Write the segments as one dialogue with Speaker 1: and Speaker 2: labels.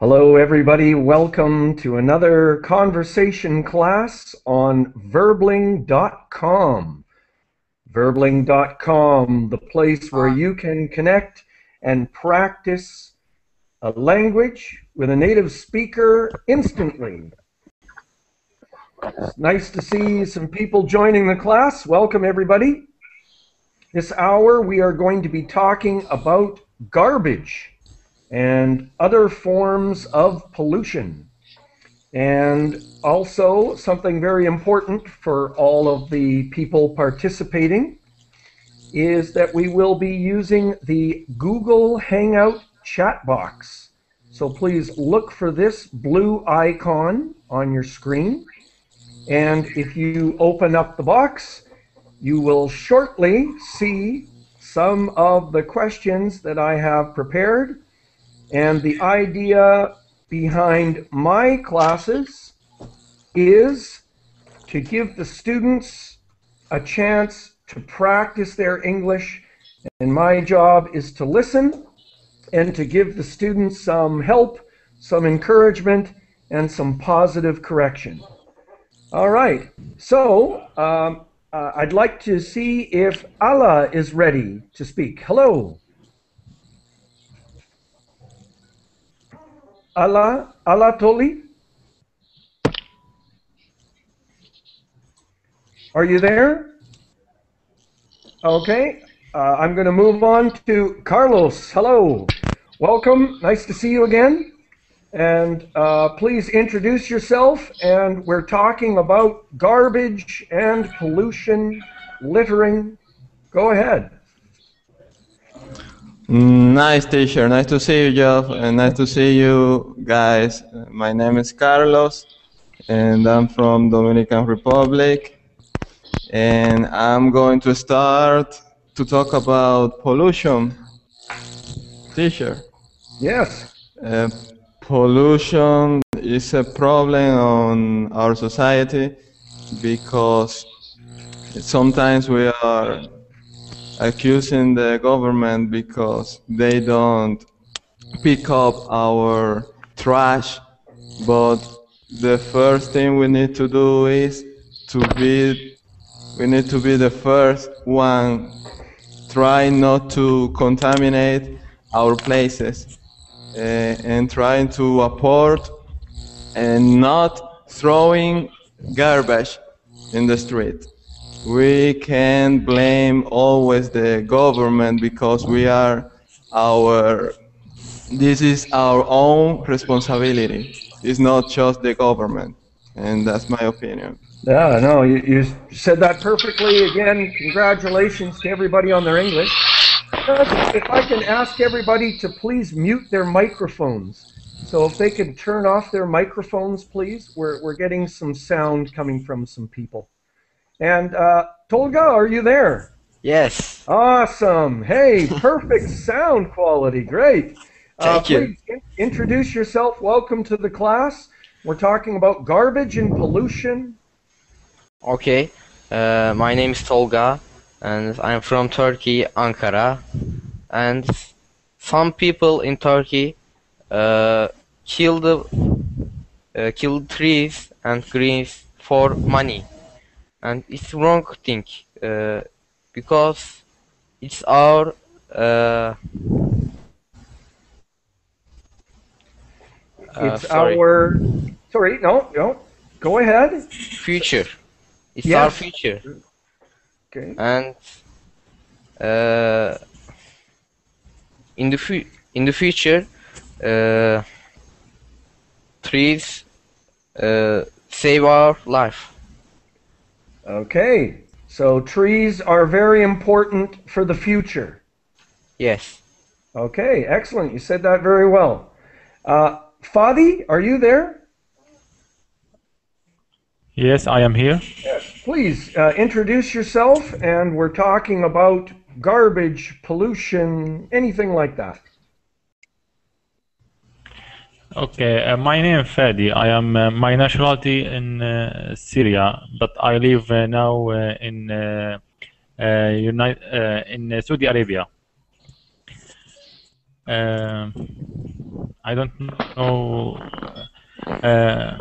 Speaker 1: Hello everybody, welcome to another conversation class on verbling.com. Verbling.com, the place where you can connect and practice a language with a native speaker instantly. It's nice to see some people joining the class. Welcome everybody. This hour we are going to be talking about garbage and other forms of pollution. And also something very important for all of the people participating is that we will be using the Google Hangout chat box. So please look for this blue icon on your screen. And if you open up the box, you will shortly see some of the questions that I have prepared. And the idea behind my classes is to give the students a chance to practice their English. And my job is to listen and to give the students some help, some encouragement, and some positive correction. All right, so I'd like to see if Allah is ready to speak. Hello. Allah Toli? Are you there? Okay, I'm going to move on to Carlos. Hello. Welcome. Nice to see you again. And please introduce yourself. And we're talking about garbage and pollution, littering. Go ahead.
Speaker 2: Nice, teacher. Nice to see you, Geoff, and nice to see you guys. My name is Carlos, and I'm from Dominican Republic. And I'm going to start to talk about pollution. Teacher.
Speaker 1: Yes.
Speaker 2: Pollution is a problem on our society because sometimes we are accusing the government because they don't pick up our trash, but the first thing we need to do is we need to be the first one trying not to contaminate our places and trying to apport and not throwing garbage in the street. We can't blame always the government because this is our own responsibility. It's not just the government, and that's my opinion.
Speaker 1: Yeah, no, you said that perfectly. Again, congratulations to everybody on their English. If I can ask everybody to please mute their microphones. So if they could turn off their microphones, please. We're getting some sound coming from some people. And Tolga, are you there?
Speaker 3: Yes.
Speaker 1: Awesome. Hey, perfect sound quality. Great.
Speaker 3: Thank you.
Speaker 1: Please introduce yourself. Welcome to the class. We're talking about garbage and pollution.
Speaker 3: Okay. My name is Tolga, and I'm from Turkey, Ankara. And some people in Turkey kill trees and greens for money. And it's wrong thing because it's our
Speaker 1: sorry, no, go ahead.
Speaker 3: Future. It's
Speaker 1: Yes.
Speaker 3: our future.
Speaker 1: Okay.
Speaker 3: And in the future, trees save our life.
Speaker 1: Okay, so trees are very important for the future.
Speaker 3: Yes.
Speaker 1: Okay, excellent. You said that very well. Fadi, are you there?
Speaker 4: Yes, I am here.
Speaker 1: Yes. Please introduce yourself, and we're talking about garbage, pollution, anything like that.
Speaker 4: Okay, my name is Fadi. I am my nationality in Syria, but I live now in Saudi Arabia. I don't know. Uh,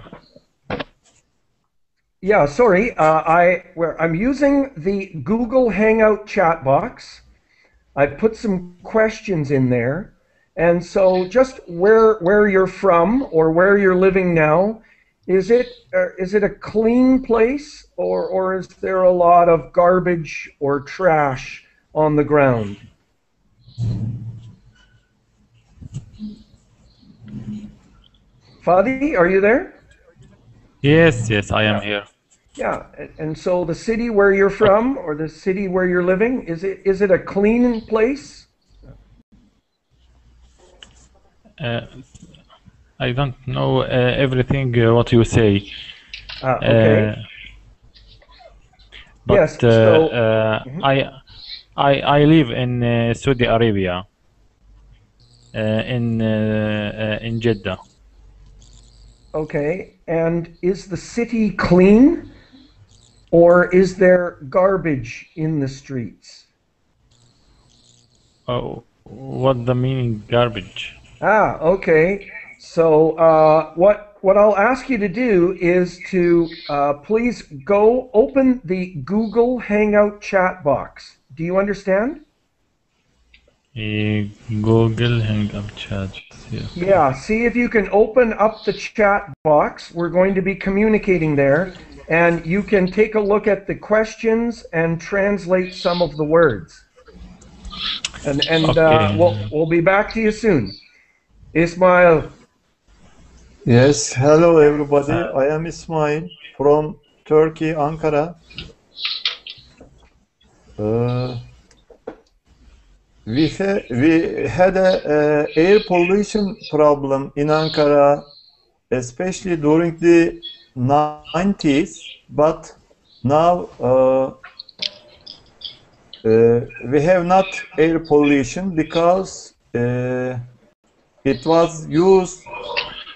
Speaker 1: Yeah, sorry. I'm using the Google Hangout chat box. I put some questions in there, and so just where you're from or where you're living now, is it a clean place or is there a lot of garbage or trash on the ground? Fadi, are you there?
Speaker 4: yes, I am here.
Speaker 1: Yeah, and so the city where you're from or the city where you're living, is it a clean place?
Speaker 4: I don't know everything what you say.
Speaker 1: Okay.
Speaker 4: But
Speaker 1: Yes. So
Speaker 4: I live in Saudi Arabia, in Jeddah.
Speaker 1: okay, and is the city clean, or is there garbage in the streets?
Speaker 4: Oh, what the meaning garbage?
Speaker 1: Okay. So what I'll ask you to do is to please go open the Google Hangout chat box. Do you understand?
Speaker 4: Google Hangout chat.
Speaker 1: Yeah, see if you can open up the chat box. We're going to be communicating there, and you can take a look at the questions and translate some of the words. And
Speaker 4: Okay.
Speaker 1: we'll be back to you soon. Ismail.
Speaker 5: Yes, hello everybody. I am Ismail from Turkey, Ankara. We had a air pollution problem in Ankara, especially during the 90s, but now we have not air pollution because it was used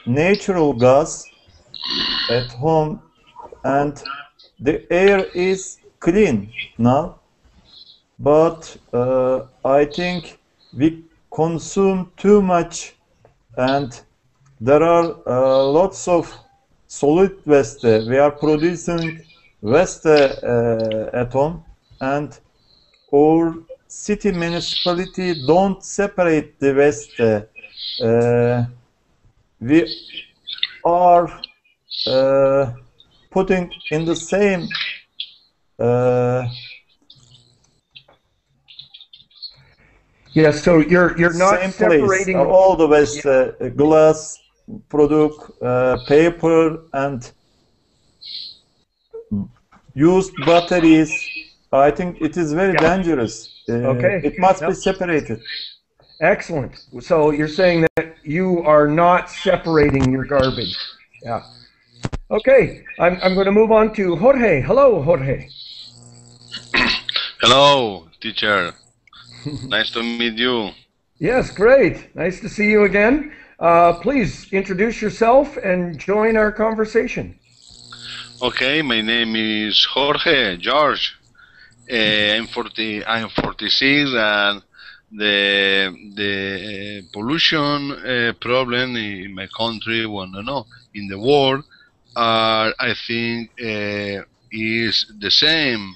Speaker 5: natural gas at home and the air is clean now. But I think we consume too much and there are lots of solid waste. We are producing waste at home and our city municipality don't separate the waste. We are putting in the same
Speaker 1: Yes, so you're not
Speaker 5: same
Speaker 1: separating
Speaker 5: place. All the waste, glass, product, paper, and used batteries. I think it is very dangerous.
Speaker 1: Okay.
Speaker 5: It must be separated.
Speaker 1: Excellent. So you're saying that you are not separating your garbage. Yeah. Okay. I'm going to move on to Jorge. Hello, Jorge.
Speaker 6: Hello, teacher. Nice to meet you.
Speaker 1: Yes, great. Nice to see you again. Please introduce yourself and join our conversation.
Speaker 6: Okay, my name is George. I'm 46, and the pollution problem in my country, in the world, I think is the same.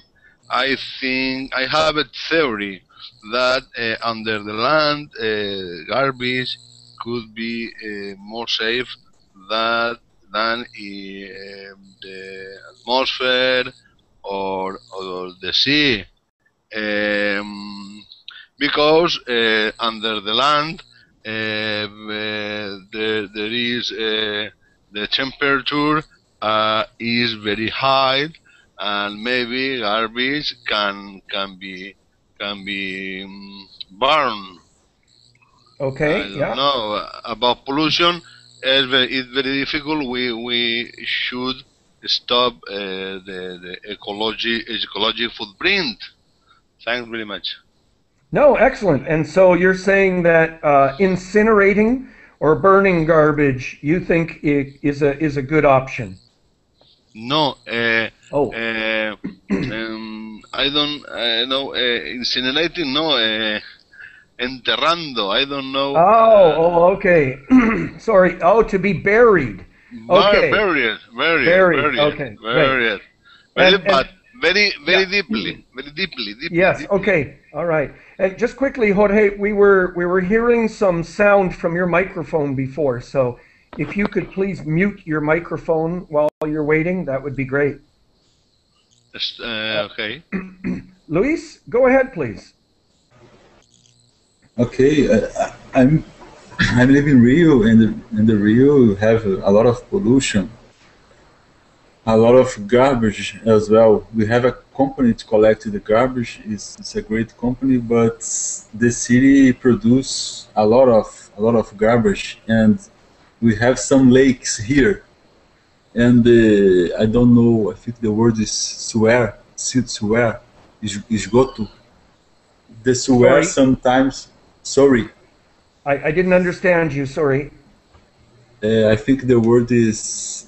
Speaker 6: I think I have a theory that under the land garbage could be more safe than in the atmosphere or the sea, because under the land there is the temperature is very high, and maybe garbage can be burned.
Speaker 1: Okay.
Speaker 6: I don't know about pollution. It's very difficult. We should stop the ecology footprint. Thanks very much.
Speaker 1: No, excellent. And so you're saying that incinerating or burning garbage you think is a good option?
Speaker 6: No,
Speaker 1: Oh.
Speaker 6: I don't know. Incinerating, no. Enterrando, I don't know.
Speaker 1: Okay. Sorry. Oh, to be buried. Okay.
Speaker 6: Buried.
Speaker 1: Okay.
Speaker 6: Buried.
Speaker 1: And
Speaker 6: Very
Speaker 1: yeah.
Speaker 6: deeply. Very deeply.
Speaker 1: Yes.
Speaker 6: Deeply.
Speaker 1: Okay. All right. And just quickly, Jorge, we were hearing some sound from your microphone before, so if you could please mute your microphone while you're waiting, that would be great.
Speaker 6: Okay.
Speaker 1: Luis, go ahead, please.
Speaker 7: Okay, I'm live in Rio, and the Rio have a lot of pollution, a lot of garbage as well. We have a company to collect the garbage. It's a great company, but the city produce a lot of garbage, and we have some lakes here, and I don't know. I think the word is suer, esgoto. The suer sometimes. Sorry.
Speaker 1: I didn't understand you, sorry.
Speaker 7: I think the word is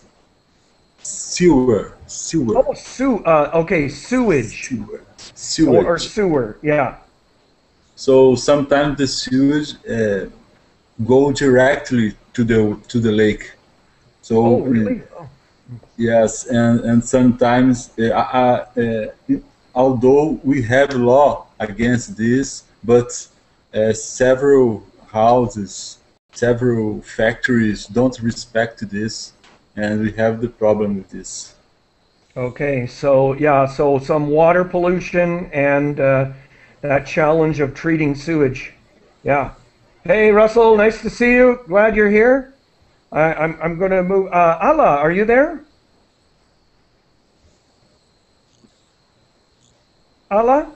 Speaker 7: sewer.
Speaker 1: Oh, okay, sewage.
Speaker 7: Sewage.
Speaker 1: Or sewer, yeah.
Speaker 7: So sometimes the sewage go directly to the lake. So
Speaker 1: really?
Speaker 7: yes, and sometimes although we have law against this, but several houses, several factories don't respect this, and we have the problem with this.
Speaker 1: Okay, so yeah, so some water pollution and that challenge of treating sewage. Yeah. Hey, Russell, nice to see you. Glad you're here. I'm going to move. Allah, are you there? Allah?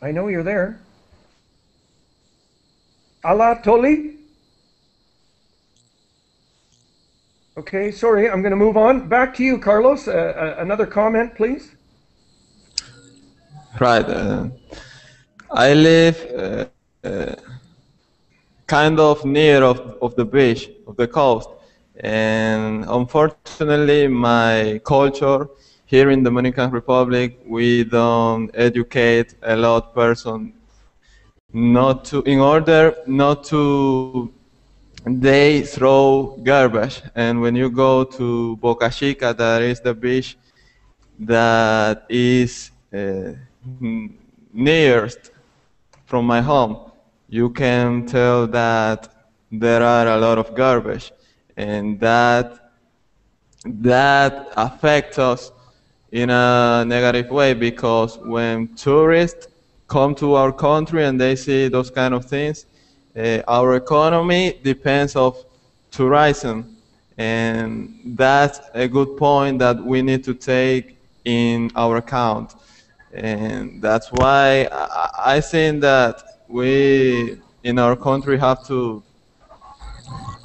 Speaker 1: I know you're there. Allah Toli? Okay, sorry, I'm going to move on. Back to you, Carlos. Another comment, please.
Speaker 2: Right. I live kind of near of the beach, of the coast. And unfortunately, my culture here in the Dominican Republic, we don't educate a lot person in order not to, they throw garbage. And when you go to Boca Chica, that is the beach that is nearest from my home, you can tell that there are a lot of garbage, and that affects us in a negative way, because when tourists come to our country and they see those kind of things, our economy depends of tourism, and that's a good point that we need to take in our account. And that's why I think that we in our country have to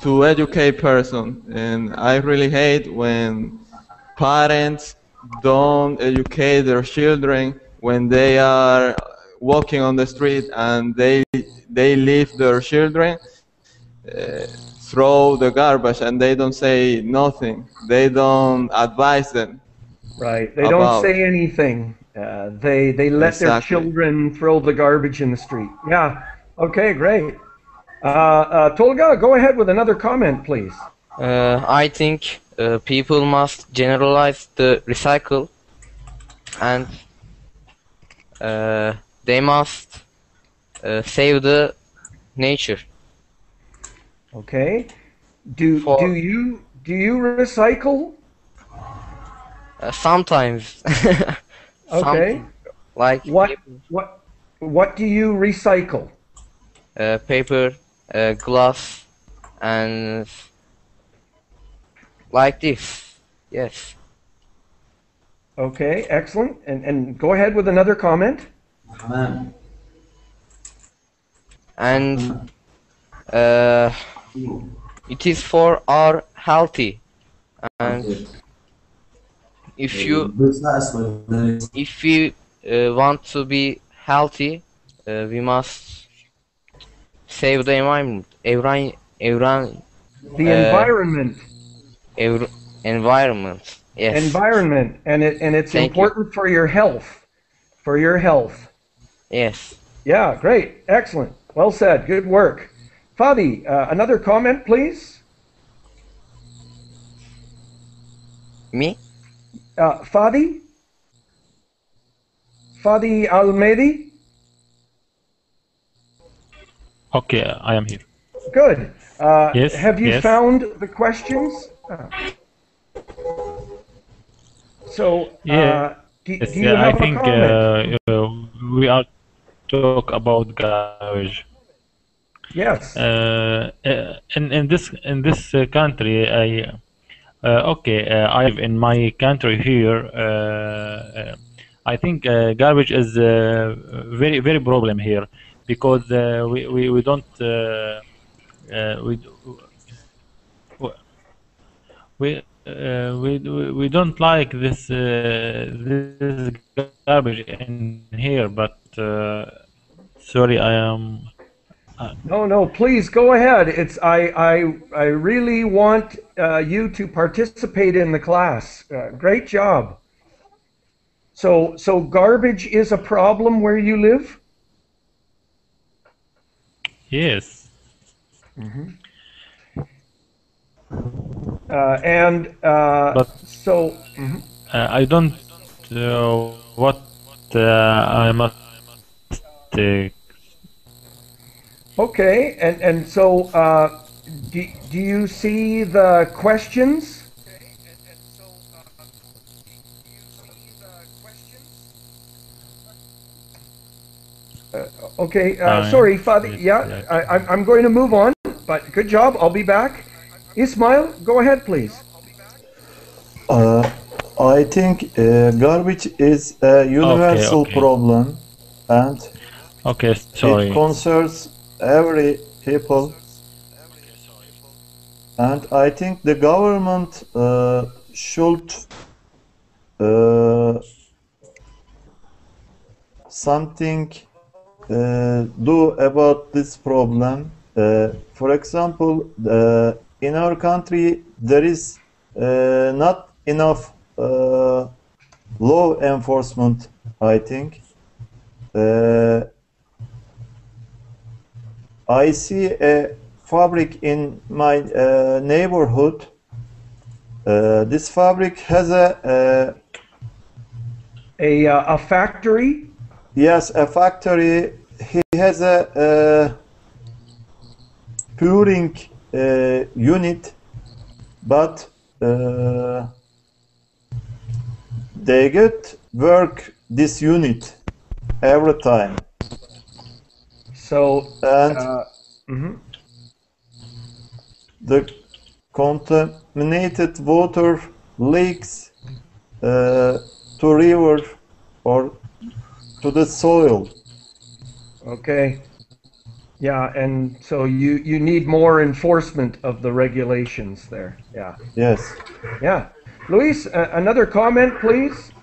Speaker 2: educate person. And I really hate when parents don't educate their children when they are walking on the street and they leave their children throw the garbage and they don't say nothing. They don't advise them.
Speaker 1: Right. They don't say anything. They let their children throw the garbage in the street. Yeah. Okay, great. Tolga, go ahead with another comment, please.
Speaker 3: I think people must generalize the recycle, and they must save the nature.
Speaker 1: Okay. Do you recycle?
Speaker 3: Sometimes.
Speaker 1: Okay.
Speaker 3: Like
Speaker 1: what do you recycle?
Speaker 3: Paper, glass, and like this. Yes.
Speaker 1: Okay, excellent. And go ahead with another comment.
Speaker 3: And it is for our healthy. And if we want to be healthy, we must save the environment.
Speaker 1: The environment.
Speaker 3: Environment. Yes.
Speaker 1: Environment, and it's
Speaker 3: Thank you.
Speaker 1: important for your health. For your health.
Speaker 3: Yes.
Speaker 1: Yeah, great, excellent, well said, good work. Fadi, another comment, please.
Speaker 3: Me?
Speaker 1: Fadi Almedi.
Speaker 4: Okay, I am here.
Speaker 1: Good.
Speaker 4: Yes,
Speaker 1: Have you
Speaker 4: yes.
Speaker 1: found the questions? So,
Speaker 4: Yes,
Speaker 1: do you
Speaker 4: I
Speaker 1: have
Speaker 4: think
Speaker 1: a comment?
Speaker 4: we are talk about garbage.
Speaker 1: Yes.
Speaker 4: In this country, I live in my country here. I think garbage is very problem here because we don't we we don't like this garbage in here. But sorry, I am.
Speaker 1: No, please go ahead. I really want you to participate in the class. Great job. So garbage is a problem where you live?
Speaker 4: Yes. But
Speaker 1: So.
Speaker 4: I don't what I must take.
Speaker 1: Okay, and so do you see the questions? Okay, sorry, Fadi. Yeah, I'm going to move on, but good job. I'll be back. Ismail, go ahead, please.
Speaker 5: I think garbage is a universal
Speaker 4: Okay.
Speaker 5: problem, and
Speaker 4: Okay, sorry.
Speaker 5: it concerns every people. And I think the government should something do about this problem. For example, in our country there is not enough law enforcement, I think. I see a fabric in my neighborhood. This fabric has a
Speaker 1: factory?
Speaker 5: Yes, a factory. He has a pouring unit, but they get work this unit every time.
Speaker 1: So
Speaker 5: and the contaminated water leaks to river or to the soil.
Speaker 1: Okay. Yeah, and so you need more enforcement of the regulations there. Yeah.
Speaker 5: Yes.
Speaker 1: Yeah. Luis, another comment, please.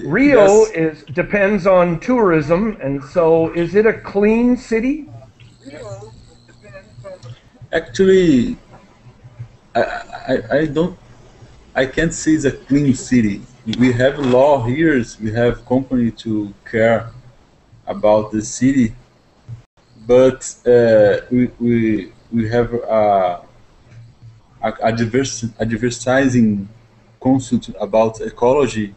Speaker 1: Rio depends on tourism, and so is it a clean city?
Speaker 7: Actually, I can't say it's a clean city. We have law here, we have company to care about the city, but we have advertising concept about ecology.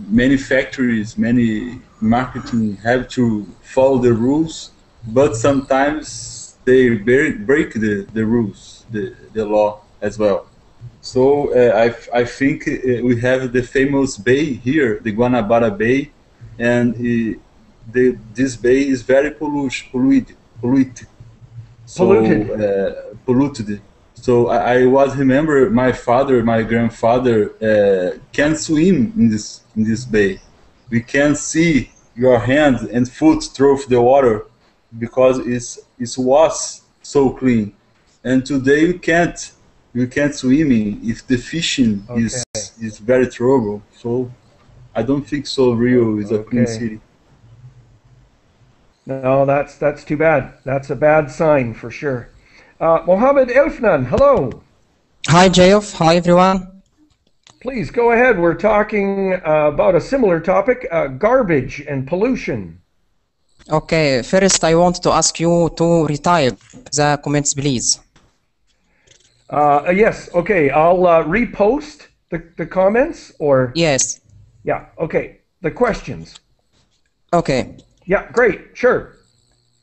Speaker 7: Many factories, many marketing have to follow the rules, but sometimes they break the rules, the law as well. So I think we have the famous bay here, the Guanabara Bay, and this bay is very polluted. So, polluted. So I was remember my grandfather can swim in this bay. We can see your hand and foot through the water because it was so clean. And today you can't swimming if the fishing is very trouble. So I don't think so Rio is a clean city.
Speaker 1: No, that's too bad. That's a bad sign for sure. Mohammed Elfnan, hello.
Speaker 8: Hi, Geoff. Hi, everyone.
Speaker 1: Please go ahead. We're talking about a similar topic, garbage and pollution.
Speaker 8: Okay, first I want to ask you to retype the comments, please.
Speaker 1: Yes, okay. I'll repost the comments or...
Speaker 8: Yes.
Speaker 1: Yeah, okay. The questions.
Speaker 8: Okay.
Speaker 1: Yeah, great. Sure.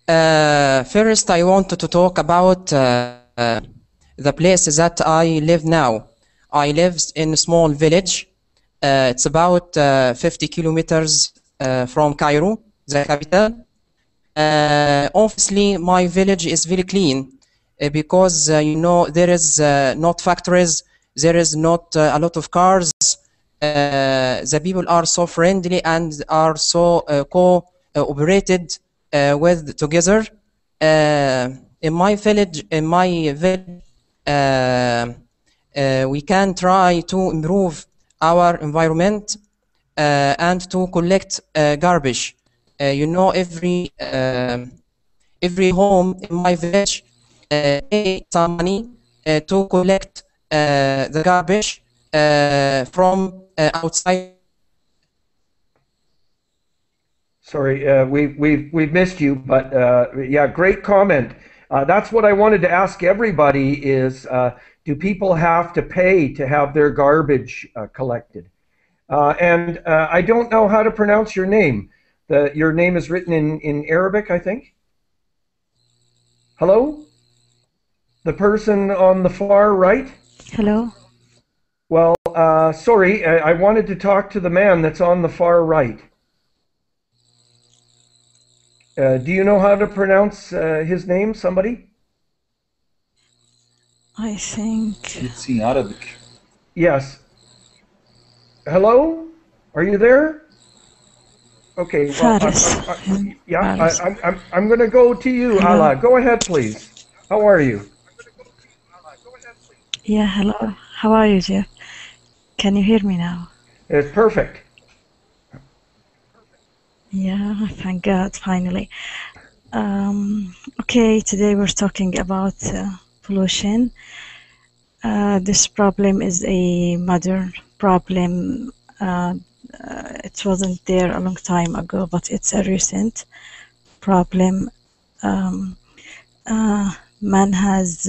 Speaker 8: First, I wanted to talk about the place that I live now. I live in a small village. It's about 50 kilometers from Cairo, the capital. Obviously, my village is very clean because, you know, there is not factories, there is not a lot of cars. The people are so friendly and are so cooperated with together. In my village, we can try to improve our environment and to collect garbage. You know, every home in my village pay some money to collect the garbage from outside.
Speaker 1: Sorry, we've missed you, but yeah, great comment. That's what I wanted to ask everybody is, do people have to pay to have their garbage collected? And I don't know how to pronounce your name. Your name is written in Arabic, I think. Hello? The person on the far right?
Speaker 9: Hello.
Speaker 1: Well, sorry, I wanted to talk to the man that's on the far right. Do you know how to pronounce his name, somebody?
Speaker 9: I think...
Speaker 7: It's in Arabic.
Speaker 1: Yes. Hello? Are you there? Okay. Well,
Speaker 9: Faris.
Speaker 1: I'm going to go to you,
Speaker 9: Hello.
Speaker 1: Ala. Go ahead, please. How are you?
Speaker 9: Yeah, hello. How are you, Geoff? Can you hear me now?
Speaker 1: It's perfect.
Speaker 9: Yeah, thank God, finally. Okay, today we're talking about pollution. This problem is a modern problem. It wasn't there a long time ago, but it's a recent problem. Man has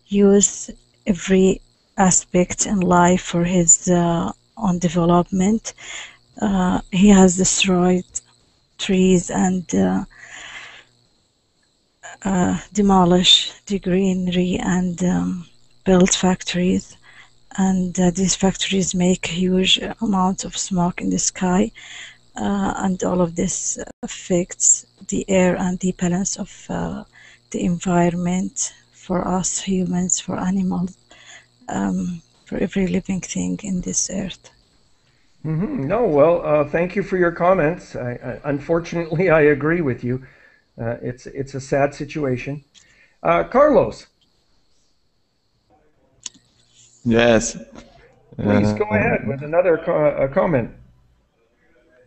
Speaker 9: used every aspect in life for his own development. He has destroyed trees and demolished the greenery and built factories. And these factories make huge amounts of smoke in the sky. And all of this affects the air and the balance of the environment for us humans, for animals, for every living thing in this earth.
Speaker 1: No, well, thank you for your comments. Unfortunately, I agree with you. It's a sad situation. Carlos.
Speaker 2: Yes.
Speaker 1: Please go ahead with another comment.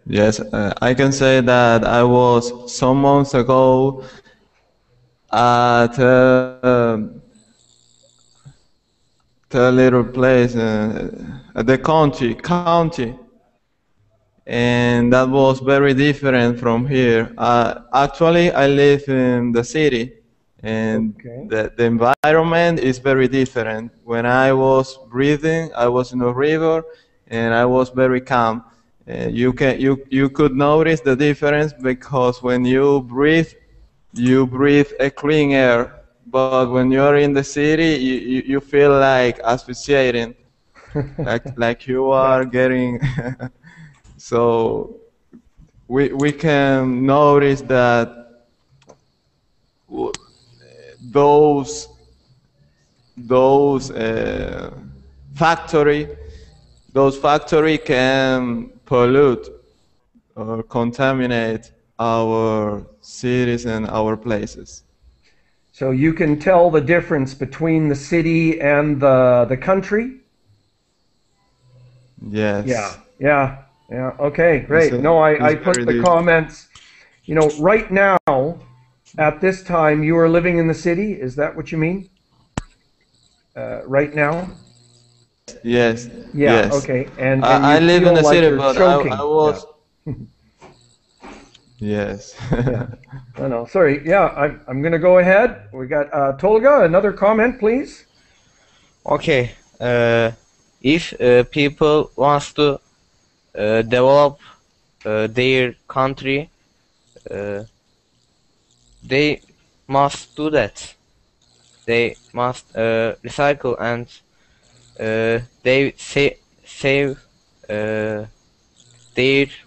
Speaker 2: Yes, I can say that I was some months ago at a little place at the county, and that was very different from here. Actually, I live in the city, and the environment is very different. When I was breathing, I was in a river, and I was very calm. You could notice the difference because when you breathe a clean air. But when you're in the city, you feel like asphyxiating, like you are getting. So we can notice that those factory can pollute or contaminate our cities and our places.
Speaker 1: So you can tell the difference between the city and the country?
Speaker 2: Yes.
Speaker 1: Yeah. Okay, great. No, I put the comments You know, right now, at this time, you are living in the city. Is that what you mean? Right now?
Speaker 2: Yes.
Speaker 1: Yeah.
Speaker 2: Yes.
Speaker 1: Okay. And
Speaker 2: I
Speaker 1: you
Speaker 2: live
Speaker 1: feel
Speaker 2: in the
Speaker 1: like
Speaker 2: city,
Speaker 1: you're
Speaker 2: but
Speaker 1: choking.
Speaker 2: I was.
Speaker 1: Yeah.
Speaker 2: Yes.
Speaker 1: Yeah. No. Sorry. Yeah. I'm going to go ahead. We got Tolga. Another comment, please.
Speaker 3: Okay. If people wants to develop their country, they must do that. They must recycle and they save their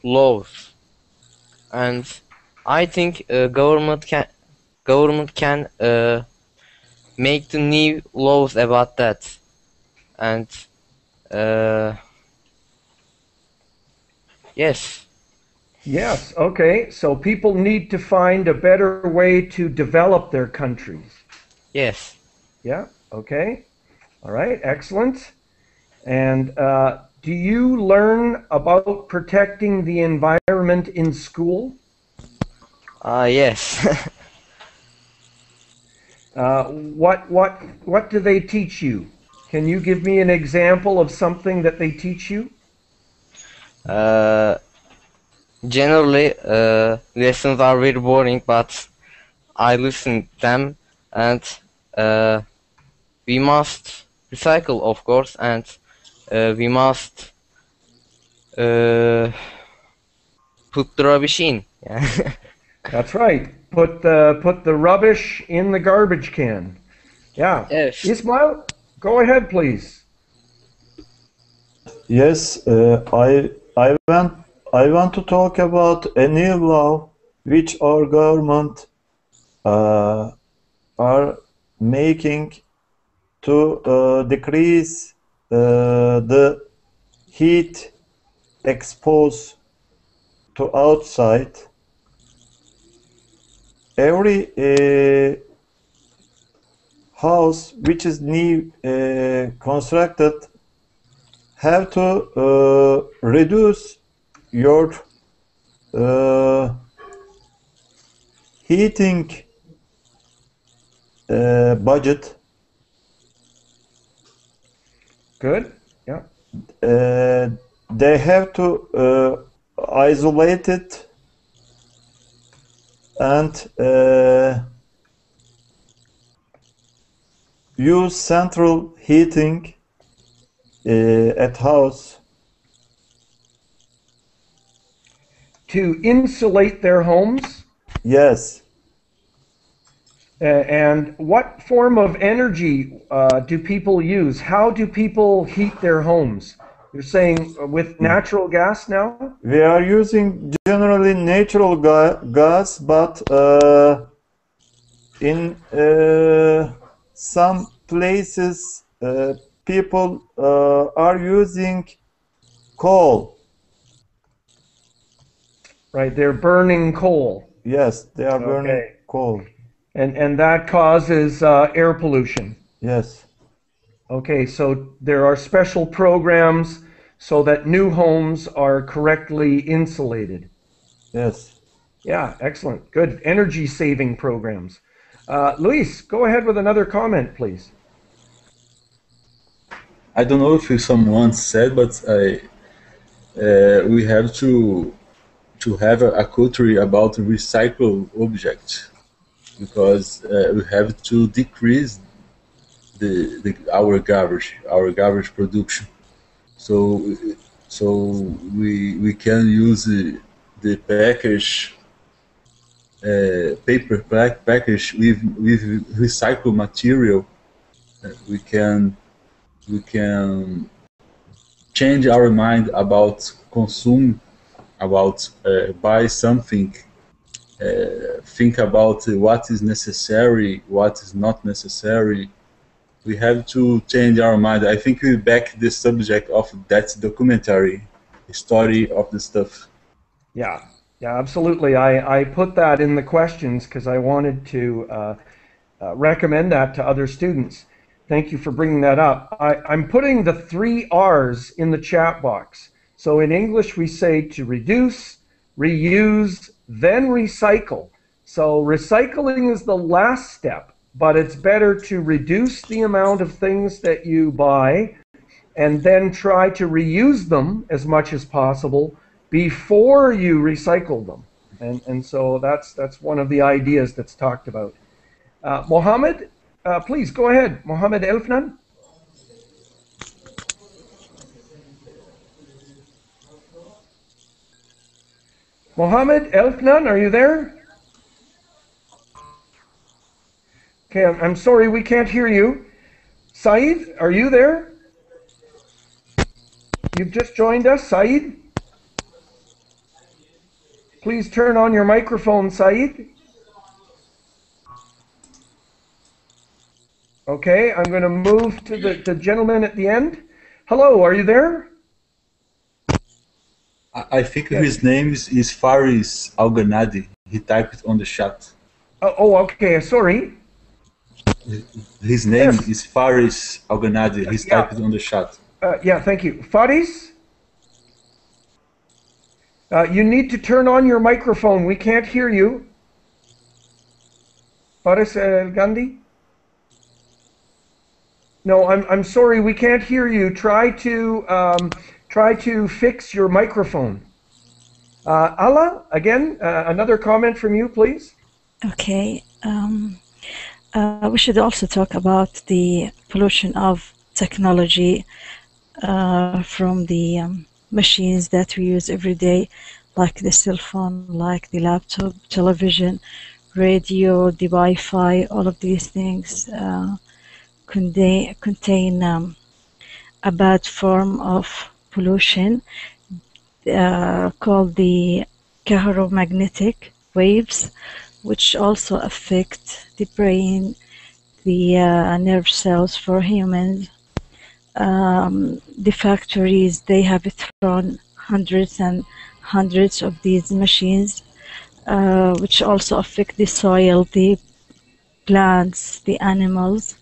Speaker 3: laws. And I think government can make the new laws about that. And yes.
Speaker 1: Yes. Okay. So people need to find a better way to develop their countries.
Speaker 3: Yes.
Speaker 1: Yeah. Okay. All right. Excellent. And do you learn about protecting the environment in school?
Speaker 3: Yes.
Speaker 1: What do they teach you? Can you give me an example of something that they teach you?
Speaker 3: Generally, lessons are very boring, but I listen to them, and we must recycle, of course, and we must put the rubbish in.
Speaker 1: That's right. Put the rubbish in the garbage can. Yeah.
Speaker 3: Yes.
Speaker 1: Ismail, go ahead, please.
Speaker 5: Yes, I want to talk about a new law which our government are making to decrease the heat exposed to outside. Every house which is new constructed have to reduce your heating budget.
Speaker 1: Good. Yeah.
Speaker 5: They have to isolate it and use central heating at house.
Speaker 1: To insulate their homes?
Speaker 5: Yes.
Speaker 1: And what form of energy do people use? How do people heat their homes? You're saying with natural gas now?
Speaker 5: We are using generally natural gas, but in some places people are using coal.
Speaker 1: Right, they're burning coal.
Speaker 5: Yes, they are burning coal.
Speaker 1: And that causes air pollution.
Speaker 5: Yes.
Speaker 1: Okay, so there are special programs so that new homes are correctly insulated.
Speaker 5: Yes.
Speaker 1: Yeah, excellent. Good. Energy saving programs. Luis, go ahead with another comment, please.
Speaker 7: I don't know if someone said, but we have to have a culture about recycled objects, because we have to decrease our garbage production. So we can use the package, paper package with recycled material. We can change our mind about consume, about buy something, think about what is necessary, what is not necessary. We have to change our mind. I think we back the subject of that documentary, story of the stuff.
Speaker 1: Yeah, absolutely. I put that in the questions because I wanted to recommend that to other students. Thank you for bringing that up. I'm putting the 3 R's in the chat box. So in English we say to reduce, reuse, then recycle. So recycling is the last step, but it's better to reduce the amount of things that you buy and then try to reuse them as much as possible before you recycle them. And so that's one of the ideas that's talked about. Mohammed, please go ahead. Mohammed Elfnan. Mohammed Elfnan, are you there? Okay, I'm sorry, we can't hear you. Syed, are you there? You've just joined us, Syed. Please turn on your microphone, Syed. Okay, I'm going to move to the gentleman at the end. Hello, are you there?
Speaker 7: I think his name is Faris Alganadi. He typed it on the chat.
Speaker 1: Oh, okay, sorry.
Speaker 7: His name is Faris Alganadi. He's typed it on the chat.
Speaker 1: Yeah, thank you. Faris? You need to turn on your microphone. We can't hear you. Faris Gandhi? No, I'm sorry, we can't hear you. Try to fix your microphone. Allah, again, another comment from you, please.
Speaker 9: Okay. We should also talk about the pollution of technology from the machines that we use every day, like the cell phone, like the laptop, television, radio, the Wi-Fi. All of these things contain a bad form of pollution called the electromagnetic waves, which also affect the brain, the nerve cells for humans. The factories, they have thrown hundreds and hundreds of these machines, which also affect the soil, the plants, the animals.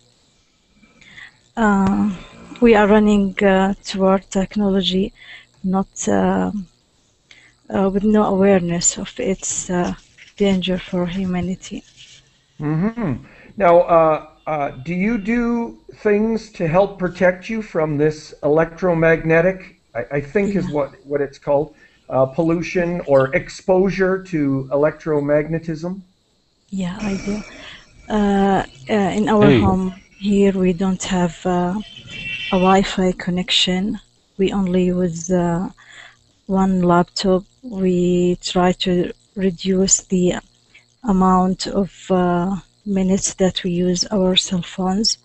Speaker 9: We are running toward technology not with no awareness of its danger for humanity.
Speaker 1: Mm-hmm. Now, do you do things to help protect you from this electromagnetic, I think is what it's called, pollution or exposure to electromagnetism?
Speaker 9: Yeah, I do. In our home here, we don't have a Wi-Fi connection. We only use one laptop. We try to reduce the amount of minutes that we use our cell phones,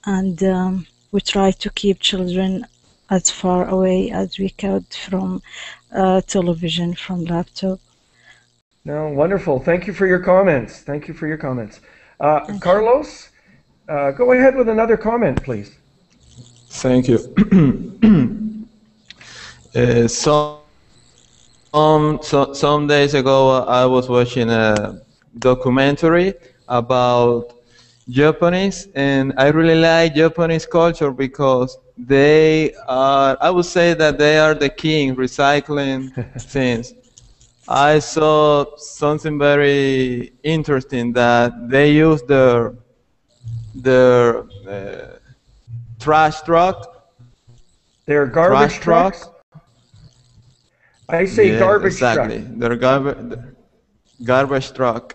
Speaker 9: and we try to keep children as far away as we could from television, from laptop.
Speaker 1: No, wonderful. Thank you for your comments. Thank you for your comments. Carlos, go ahead with another comment, please.
Speaker 2: Thank you. Some days ago, I was watching a documentary about Japanese, and I really like Japanese culture because they are, I would say that they are the king recycling things. I saw something very interesting, that they use their trash truck.
Speaker 1: Their garbage trucks? I say garbage
Speaker 2: exactly.
Speaker 1: truck.
Speaker 2: Their garbage truck.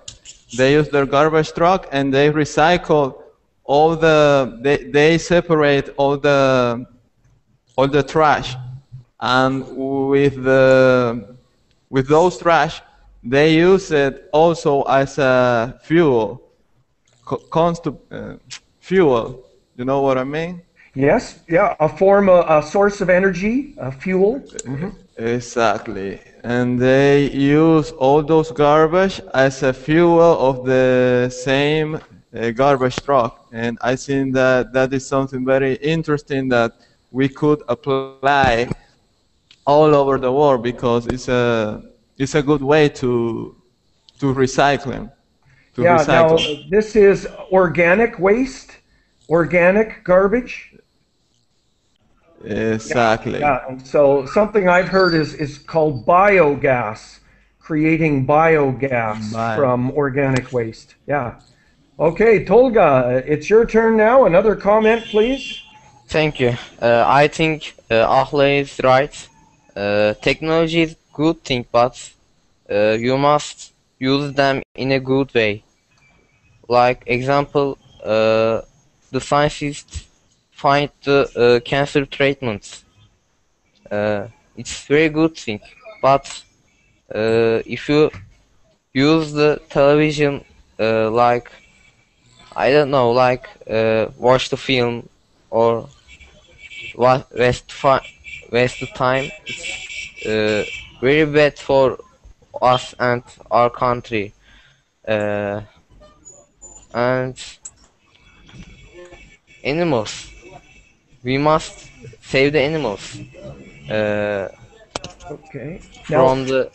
Speaker 2: They use their garbage truck and they recycle all the. They separate all the trash, and with those trash, they use it also as a fuel, fuel. You know what I mean?
Speaker 1: Yes, yeah, a source of energy, a fuel. Mm-hmm.
Speaker 2: Exactly. And they use all those garbage as a fuel of the same garbage truck. And I think that is something very interesting that we could apply all over the world, because it's a good way to recycling.
Speaker 1: Now this is organic waste, organic garbage.
Speaker 2: Exactly.
Speaker 1: Yeah. And so something I've heard is called biogas. creating biogas from organic waste. Yeah. Okay, Tolga, it's your turn now. Another comment, please.
Speaker 3: Thank you. I think Ahle is right. Technology is good thing, but you must use them in a good way. Like example, the scientists find the cancer treatments. It's very good thing, but if you use the television like I don't know, like watch the film or waste the time, it's very bad for us and our country. And animals, we must save the animals
Speaker 1: Okay.
Speaker 3: from the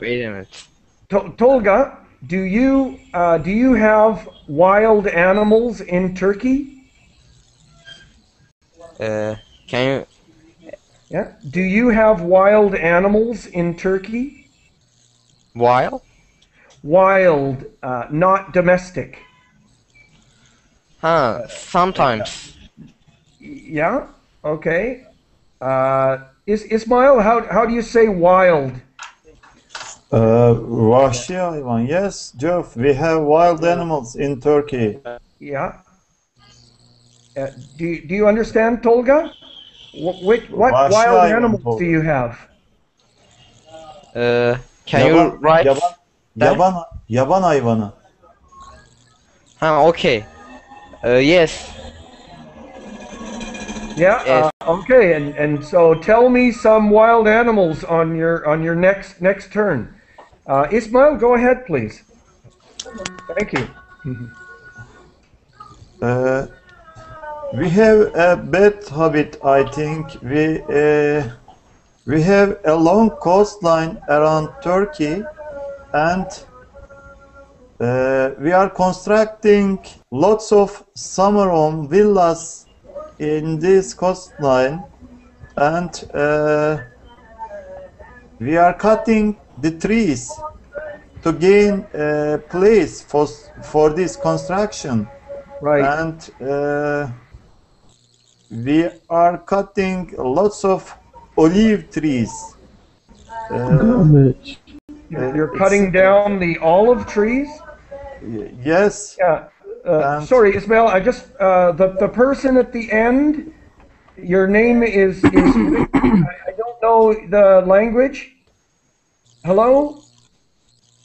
Speaker 3: wait a minute.
Speaker 1: Tolga, do you have wild animals in Turkey?
Speaker 3: Can you?
Speaker 1: Yeah. Do you have wild animals in Turkey?
Speaker 3: Wild?
Speaker 1: Wild, not domestic.
Speaker 3: Sometimes.
Speaker 1: Yeah. Okay. Ismail, how do you say wild?
Speaker 5: Vahşi hayvan. Yes, Geoff, we have wild animals in Turkey.
Speaker 1: Yeah. Do you understand, Tolga? What wild animals do you have?
Speaker 3: Can you write?
Speaker 5: Yaban hayvanı.
Speaker 3: Okay. Yes.
Speaker 1: Yeah.
Speaker 3: Yes.
Speaker 1: Okay. And so tell me some wild animals on your next turn. Ismail, go ahead, please. Thank you.
Speaker 5: We have a bad habit, I think. We have a long coastline around Turkey, and we are constructing lots of summer home villas in this coastline, and we are cutting the trees to gain a place for this construction.
Speaker 1: Right.
Speaker 5: And we are cutting lots of olive trees.
Speaker 1: You're cutting down the olive trees?
Speaker 5: Yes.
Speaker 1: Yeah. Sorry, Ismail. I just the person at the end. Your name is I don't know the language. Hello?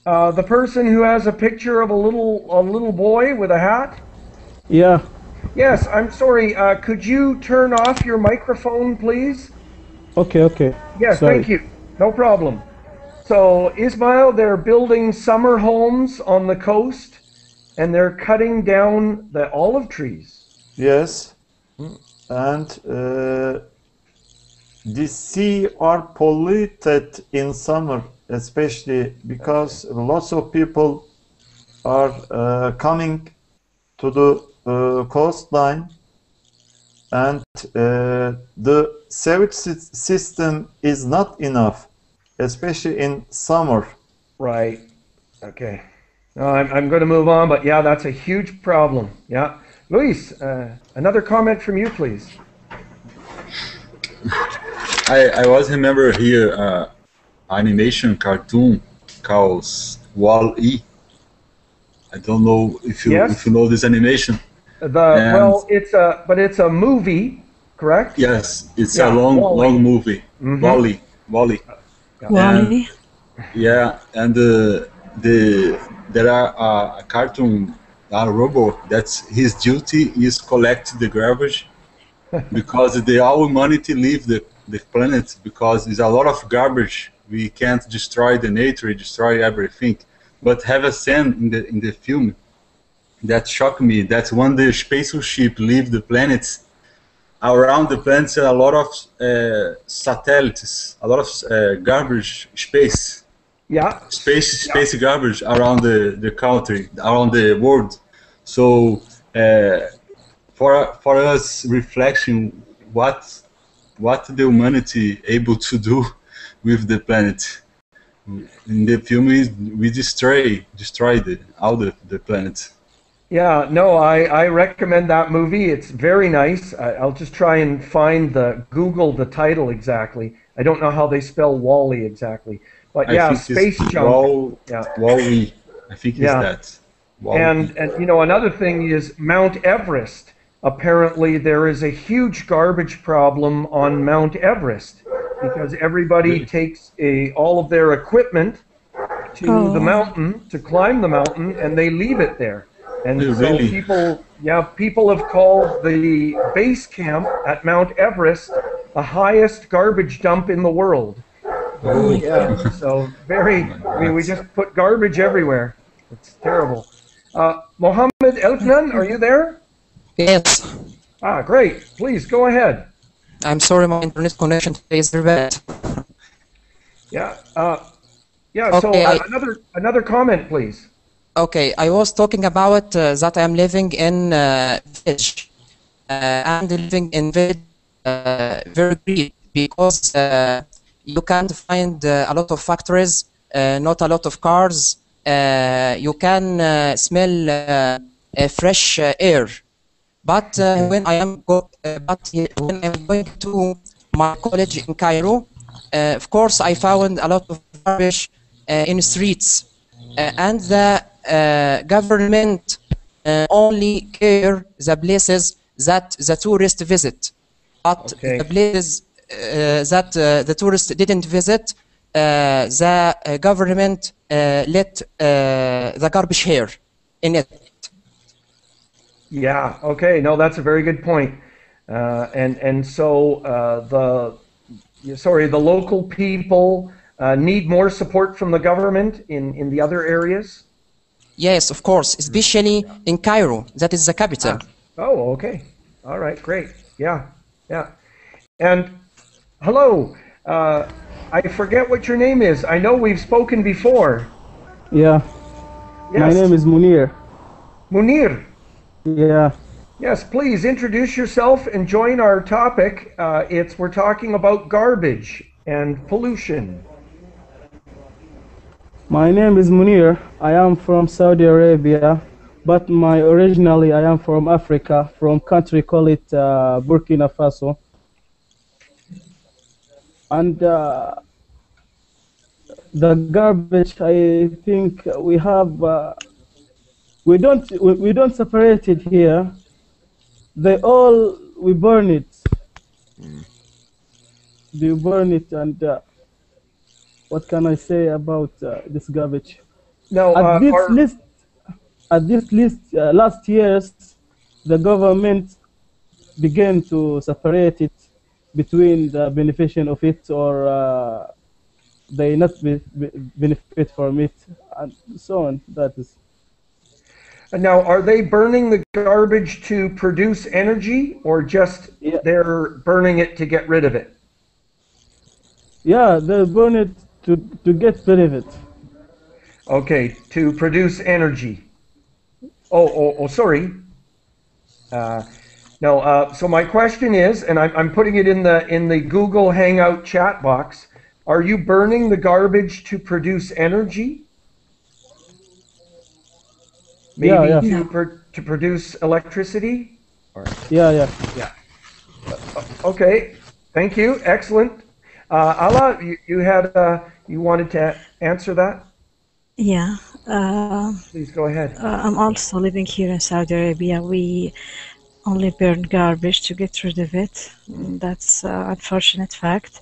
Speaker 1: The person who has a picture of a little boy with a hat?
Speaker 10: Yeah.
Speaker 1: Yes, I'm sorry. Could you turn off your microphone, please?
Speaker 10: Okay.
Speaker 1: Yes,
Speaker 10: Sorry.
Speaker 1: thank you. No problem. So, Ismail, they're building summer homes on the coast, and they're cutting down the olive trees.
Speaker 5: Yes. And the sea are polluted in summer, especially because lots of people are coming to the coastline, and the sewage system is not enough, especially in summer.
Speaker 1: Right. Okay. No, I'm going to move on, but yeah, that's a huge problem. Yeah. Luis, another comment from you, please.
Speaker 7: I was remember here animation cartoon called Wall-E. I don't know if you know this animation.
Speaker 1: Well, it's a movie, correct?
Speaker 7: Yes, it's a long movie.
Speaker 1: Mm-hmm.
Speaker 7: Wall-E.
Speaker 9: Wall-E.
Speaker 7: Yeah, and there are a cartoon, a robot that's his duty is collect the garbage because all humanity leave the planet because there's a lot of garbage. We can't destroy the nature, destroy everything. But have a scene in the film that shocked me. That's when the spaceship leave the planets. Around the planets, a lot of satellites, a lot of garbage, space.
Speaker 1: Yeah.
Speaker 7: Space garbage around the country, around the world. So for us, reflection, what what the humanity able to do with the planet. In the film, we destroyed all the planet.
Speaker 1: Yeah, no, I recommend that movie. It's very nice. I'll just try and find Google the title exactly. I don't know how they spell Wall-E exactly. But yeah, Space Junk.
Speaker 7: Wall-E. I think it's that.
Speaker 1: And you know, another thing is Mount Everest. Apparently there is a huge garbage problem on Mount Everest because everybody takes all of their equipment to the mountain, to climb the mountain, and they leave it there. And so people have called the base camp at Mount Everest the highest garbage dump in the world.
Speaker 7: Oh,
Speaker 1: yeah. So we just put garbage everywhere. It's terrible. Mohammed Elfnan, are you there?
Speaker 8: Yes.
Speaker 1: Ah, great. Please go ahead.
Speaker 8: I'm sorry, my internet connection today is very bad.
Speaker 1: Yeah. Yeah.
Speaker 8: Okay,
Speaker 1: So another comment, please.
Speaker 8: Okay, I was talking about that I am living in village and living in village very great because you can't find a lot of factories, not a lot of cars. You can smell fresh air. But when I'm going to my college in Cairo, of course I found a lot of garbage in the streets, and the government only care the places that the tourists visit, but the places that the tourists didn't visit, the government let the garbage here in it.
Speaker 1: Yeah. Okay. No, that's a very good point. And so the local people need more support from the government in the other areas.
Speaker 8: Yes, of course, especially in Cairo. That is the capital.
Speaker 1: Oh, okay. All right. Great. Yeah. Yeah. And hello. I forget what your name is. I know we've spoken before.
Speaker 10: Yeah.
Speaker 1: Yes.
Speaker 10: My name is Munir.
Speaker 1: Munir.
Speaker 10: Yeah.
Speaker 1: Yes, please introduce yourself and join our topic. We're talking about garbage and pollution.
Speaker 10: My name is Munir. I am from Saudi Arabia, but originally I am from Africa, from country called it Burkina Faso. And the garbage, I think we have. We don't separate it here. We burn it. They burn it, and what can I say about this garbage?
Speaker 1: No,
Speaker 10: at this list, last years, the government began to separate it between the beneficiary of it or they not benefit from it, and so on. That is.
Speaker 1: Now, are they burning the garbage to produce energy, or just they're burning it to get rid of it?
Speaker 10: Yeah, they burn it to get rid of it.
Speaker 1: Okay, to produce energy. Oh, sorry. No. So my question is, and I'm putting it in the Google Hangout chat box. Are you burning the garbage to produce energy? Maybe to produce electricity?
Speaker 10: Yeah.
Speaker 1: Okay, thank you. Excellent. Ala, you wanted to answer that?
Speaker 9: Yeah.
Speaker 1: Please go ahead.
Speaker 9: I'm also living here in Saudi Arabia. We only burn garbage to get rid of it. That's an unfortunate fact.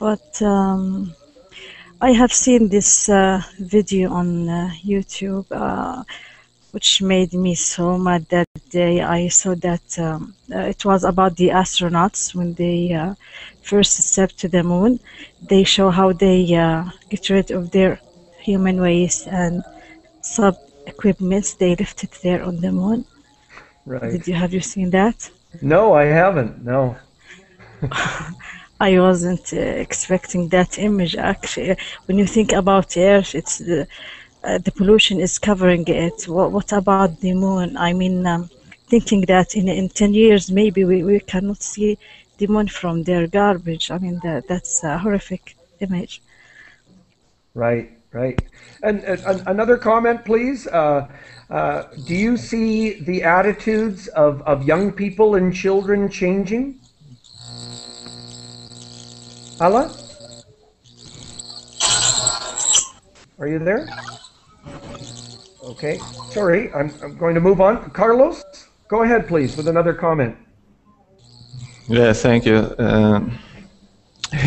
Speaker 9: But I have seen this video on YouTube, which made me so mad that day. I saw that it was about the astronauts when they first stepped to the moon. They show how they get rid of their human waste and sub-equipments they left it there on the moon.
Speaker 1: Right.
Speaker 9: Have you seen that?
Speaker 1: No, I haven't. No.
Speaker 9: I wasn't expecting that image, actually. When you think about Earth, it's the pollution is covering it. What about the moon? I mean, thinking that in 10 years, maybe we cannot see demon from their garbage. I mean, that's a horrific image.
Speaker 1: Right, right. And another comment, please. Do you see the attitudes of young people and children changing? Allah? Are you there? Okay. Sorry, I'm going to move on. Carlos, go ahead, please, with another comment.
Speaker 2: Yes, thank you.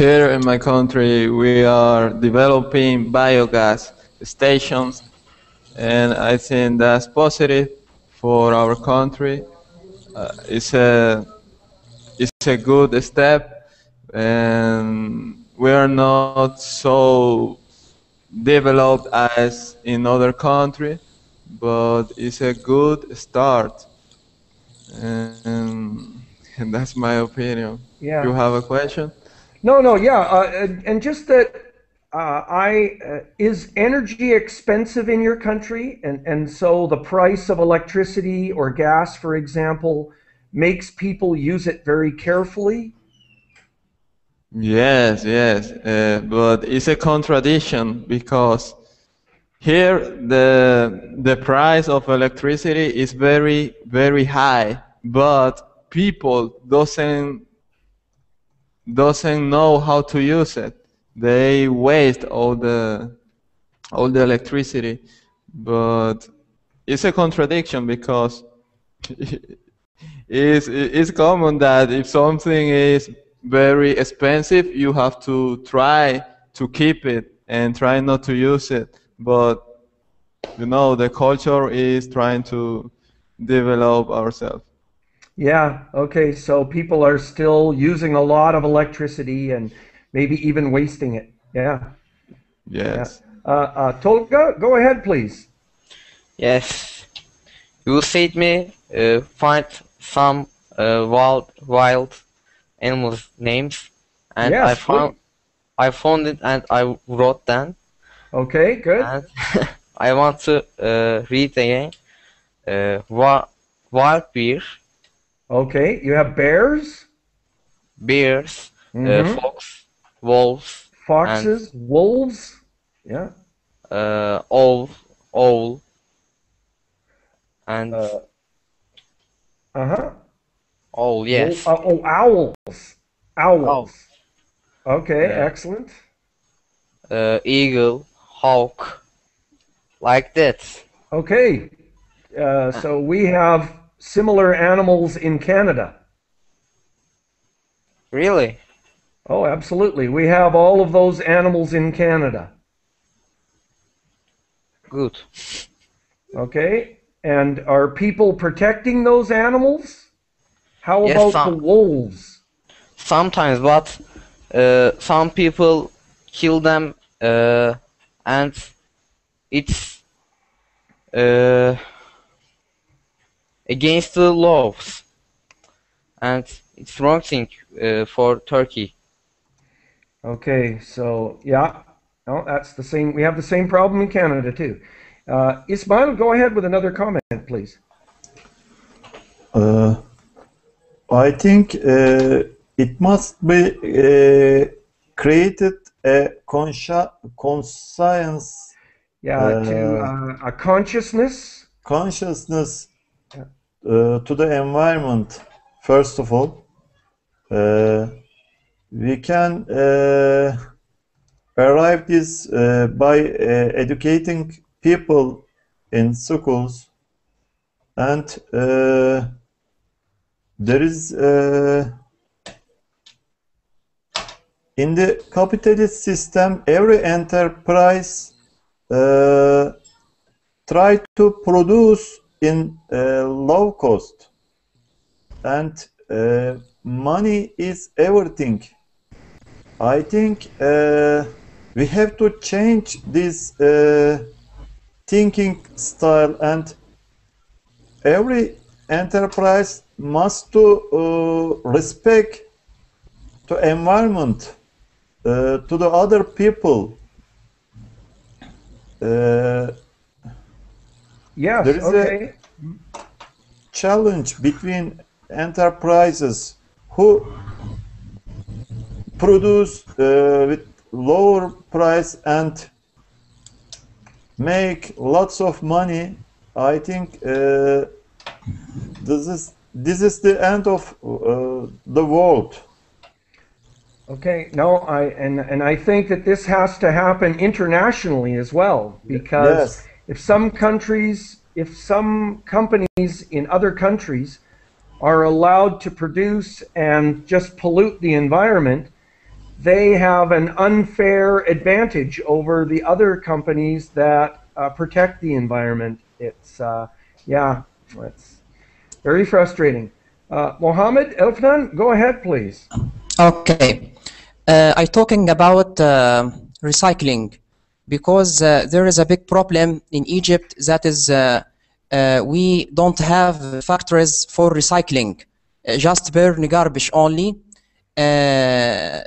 Speaker 2: Here in my country, we are developing biogas stations, and I think that's positive for our country. It's a good step, and we are not so developed as in other countries, but it's a good start, and that's my opinion.
Speaker 1: Yeah.
Speaker 2: You have a question?
Speaker 1: No, yeah, and just that is energy expensive in your country, and so the price of electricity or gas, for example, makes people use it very carefully?
Speaker 2: Yes, but it's a contradiction because here the price of electricity is very, very high, but people doesn't know how to use it. They waste all the electricity, but it's a contradiction because it's common that if something is very expensive, you have to try to keep it and try not to use it. But you know, the culture is trying to develop ourselves.
Speaker 1: Yeah, okay, so people are still using a lot of electricity and maybe even wasting it. Yeah.
Speaker 2: Yes.
Speaker 1: Yeah. Tolga, go ahead, please.
Speaker 3: Yes. You said me find some wild animals names, and
Speaker 1: Yes,
Speaker 3: I found it and I wrote them.
Speaker 1: Okay, good.
Speaker 3: And I want to read again. Wild bear.
Speaker 1: Okay, you have bears,
Speaker 3: Bears, fox, wolves,
Speaker 1: foxes, wolves. Yeah.
Speaker 3: Owl, and owl. Yes.
Speaker 1: Owls.
Speaker 3: Owl.
Speaker 1: Okay, excellent.
Speaker 3: Eagle, hawk, like that.
Speaker 1: Okay, so we have similar animals in Canada.
Speaker 3: Really?
Speaker 1: Oh, absolutely. We have all of those animals in Canada.
Speaker 3: Good.
Speaker 1: Okay, and are people protecting those animals? How about the wolves?
Speaker 3: Sometimes, but some people kill them, and it's against the laws, and it's wrong thing for Turkey.
Speaker 1: Okay, so yeah, no, that's the same. We have the same problem in Canada too. Ismail, go ahead with another comment, please.
Speaker 5: I think it must be created a conscience.
Speaker 1: A consciousness.
Speaker 5: Consciousness to the environment. First of all, we can arrive this by educating people in schools, and there is in the capitalist system, every enterprise try to produce in low cost, and money is everything. I think we have to change this thinking style, and every enterprise must to respect the environment, to the other people.
Speaker 1: Yes,
Speaker 5: there is
Speaker 1: okay.
Speaker 5: a challenge between enterprises who produce with lower price and make lots of money, I think this is the end of the world.
Speaker 1: Okay, no, I think that this has to happen internationally as well, because
Speaker 5: Yes.
Speaker 1: if some companies in other countries are allowed to produce and just pollute the environment, they have an unfair advantage over the other companies that protect the environment. It's it's very frustrating. Mohammed Elfnan, go ahead, please.
Speaker 8: Okay. I talking about recycling because there is a big problem in Egypt that is we don't have factories for recycling, just burn garbage only.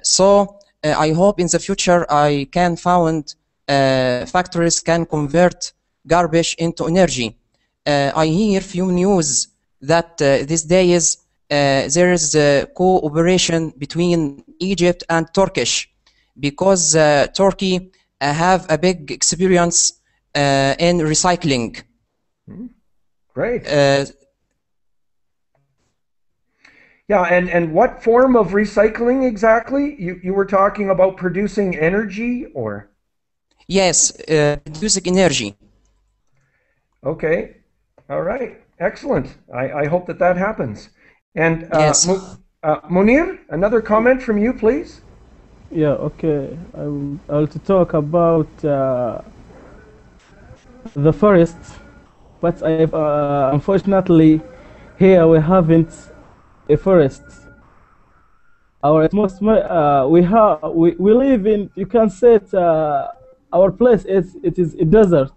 Speaker 8: So I hope in the future I can found factories can convert garbage into energy. I hear few news that these days there is a cooperation between Egypt and Turkish because Turkey have a big experience in recycling.
Speaker 1: Great. Yeah, and what form of recycling exactly? You were talking about producing energy, or?
Speaker 8: Yes, producing energy.
Speaker 1: Okay, all right, excellent. I hope that that happens. And
Speaker 8: Yes.
Speaker 1: Munir, another comment from you, please.
Speaker 10: Yeah, okay. I will to talk about the forest, but I unfortunately here we haven't a forest. Our atmosphere we live in, you can say it, our place is a desert.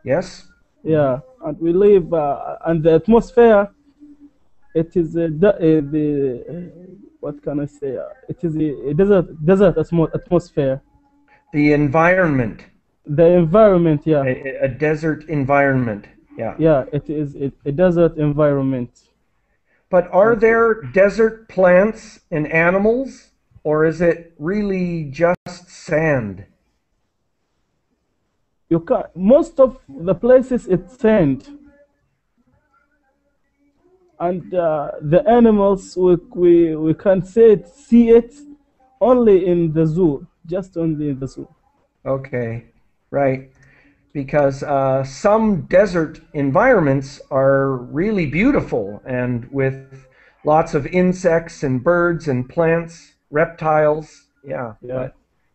Speaker 1: Yes.
Speaker 10: Yeah, and we live and the atmosphere it is what can I say? It is a desert atmosphere.
Speaker 1: The environment.
Speaker 10: The environment, yeah.
Speaker 1: A desert environment. Yeah.
Speaker 10: Yeah, it is a desert environment.
Speaker 1: But are there desert plants and animals, or is it really just sand?
Speaker 10: You can most of the places it's sand, and the animals we can see it only in the zoo, just only in the zoo.
Speaker 1: Okay, right. Because some desert environments are really beautiful and with lots of insects and birds and plants, reptiles. Yeah.
Speaker 10: Yeah.
Speaker 1: But,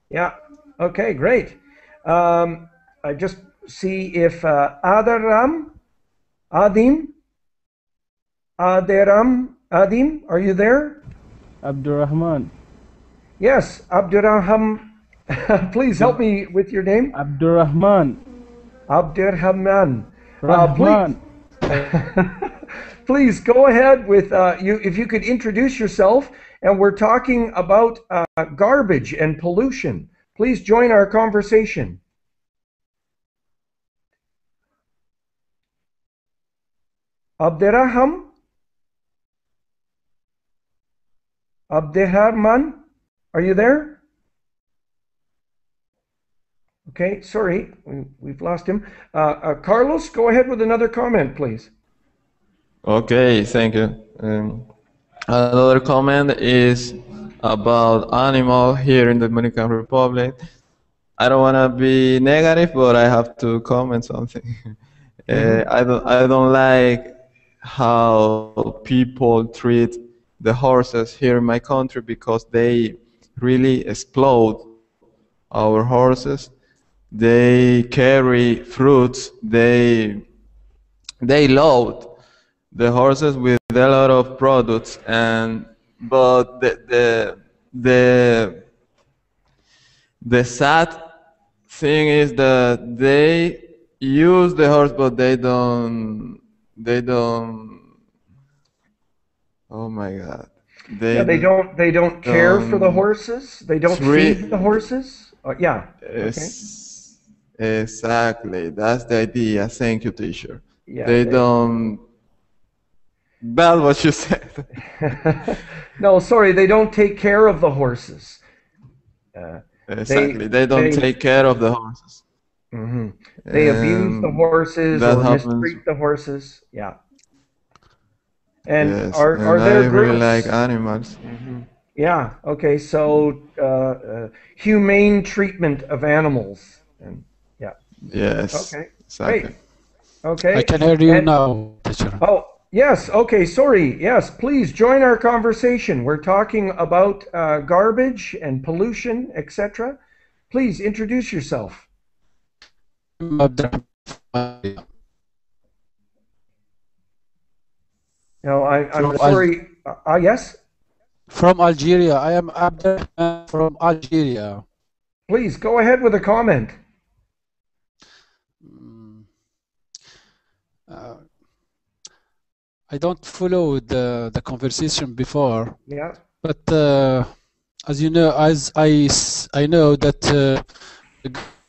Speaker 1: yeah. Okay, great. I just see if Adim, are you there?
Speaker 10: Abdurrahman.
Speaker 1: Yes, Abdurrahman. Please help me with your name.
Speaker 10: Abdurrahman.
Speaker 1: Abdurrahman.
Speaker 10: Rahman.
Speaker 1: Please go ahead with you. If you could introduce yourself, and we're talking about garbage and pollution. Please join our conversation. Abdurrahman. Abdurrahman, are you there? Okay, sorry, we've lost him. Carlos, go ahead with another comment, please.
Speaker 2: Okay, thank you. Another comment is about animal here in the Dominican Republic. I don't want to be negative, but I have to comment something. I don't like how people treat the horses here in my country because they really explode our horses. They carry fruits. They load the horses with a lot of products, but the sad thing is that they use the horse, but they don't. Oh my God!
Speaker 1: They don't care for the horses. They don't feed the horses. Yeah. Okay.
Speaker 2: Exactly. That's the idea. Thank you, teacher.
Speaker 1: Yeah,
Speaker 2: They don't. bad what you said.
Speaker 1: No, sorry, they don't take care of the horses.
Speaker 2: Exactly, they don't take care of the horses.
Speaker 1: Mm-hmm. They abuse the horses
Speaker 2: that
Speaker 1: or
Speaker 2: happens.
Speaker 1: mistreat the horses. Yeah. And
Speaker 2: Yes,
Speaker 1: are
Speaker 2: and
Speaker 1: there
Speaker 2: I really
Speaker 1: groups?
Speaker 2: like animals.
Speaker 1: Mm-hmm. Yeah. Okay. So humane treatment of animals. And yeah.
Speaker 2: Yes.
Speaker 1: Okay.
Speaker 2: Exactly.
Speaker 1: Great. Okay.
Speaker 11: I can hear you now, teacher.
Speaker 1: Oh, yes. Okay. Sorry. Yes. Please join our conversation. We're talking about garbage and pollution, etc. Please introduce yourself. No, I'm sorry. Yes?
Speaker 11: From Algeria. I am Abdurrahman from Algeria.
Speaker 1: Please go ahead with a comment.
Speaker 11: I don't follow the conversation before.
Speaker 1: Yeah.
Speaker 11: But as you know, as I know that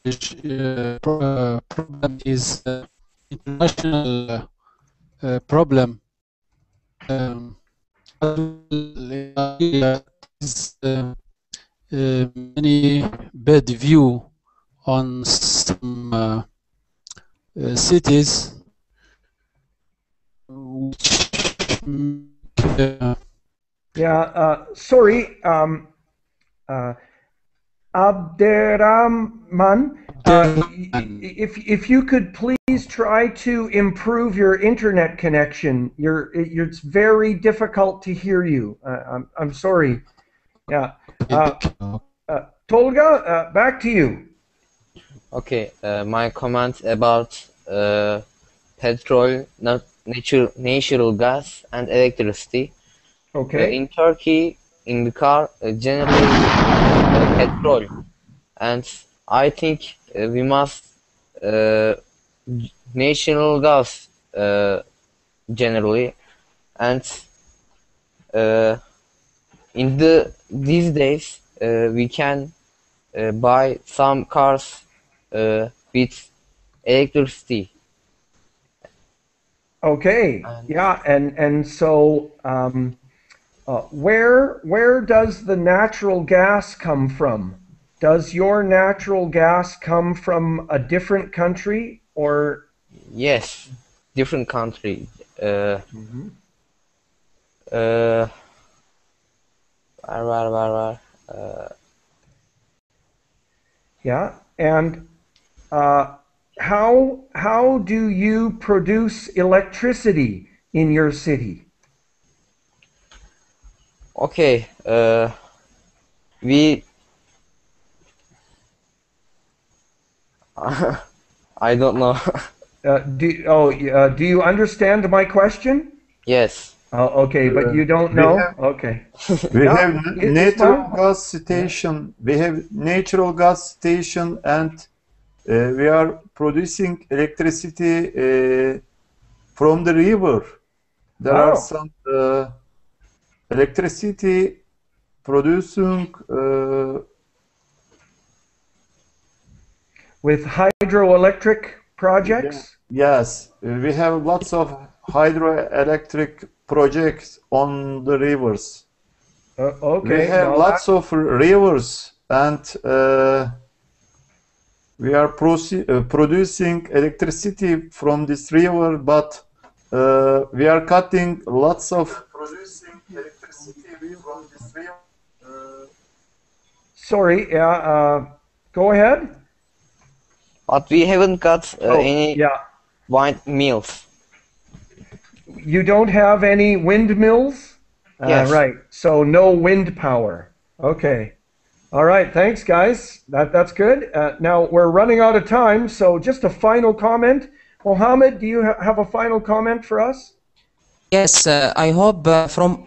Speaker 11: the problem is international problem. Is many bad view on some cities, which
Speaker 1: yeah. Sorry, Abderrahman. If you could please try to improve your internet connection. It's very difficult to hear you. I'm sorry. Yeah. Tolga, back to you.
Speaker 3: Okay, my comment about petrol, not natural gas and electricity.
Speaker 1: Okay.
Speaker 3: In Turkey, in the car, generally petrol, and I think we must natural gas generally, and in these days we can buy some cars with electricity.
Speaker 1: Okay. Yeah, and so where does the natural gas come from? Does your natural gas come from a different country or?
Speaker 3: Yes, different country.
Speaker 1: Yeah, and how do you produce electricity in your city?
Speaker 3: Okay, we I don't know.
Speaker 1: Do you understand my question?
Speaker 3: Yes.
Speaker 1: Okay, but you don't know? Okay.
Speaker 5: We
Speaker 1: Yeah,
Speaker 5: have
Speaker 1: it's
Speaker 5: natural
Speaker 1: fine.
Speaker 5: gas station. We have natural gas station, and we are producing electricity from the river. There are some electricity producing
Speaker 1: with hydroelectric projects?
Speaker 5: Yes, we have lots of hydroelectric projects on the rivers.
Speaker 1: Okay.
Speaker 5: We have lots of rivers, and we are producing electricity from this river, but we are cutting lots of producing electricity from this river.
Speaker 1: Sorry, go ahead.
Speaker 3: But we haven't got any
Speaker 1: Yeah.
Speaker 3: windmills.
Speaker 1: You don't have any windmills?
Speaker 3: Yes.
Speaker 1: Right. So no wind power. Okay. All right. Thanks, guys. That's good. Now we're running out of time, so just a final comment. Mohammed, do you have a final comment for us?
Speaker 8: Yes, I hope from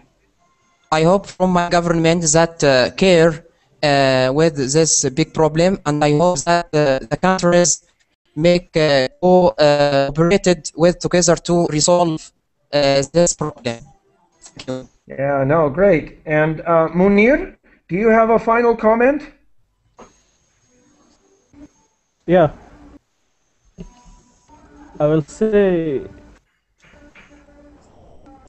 Speaker 8: my government that care with this big problem, and I hope that the countries make cooperated with together to resolve this problem. Thank you.
Speaker 1: Yeah. No. Great. And Munir, do you have a final comment?
Speaker 10: Yeah. I will say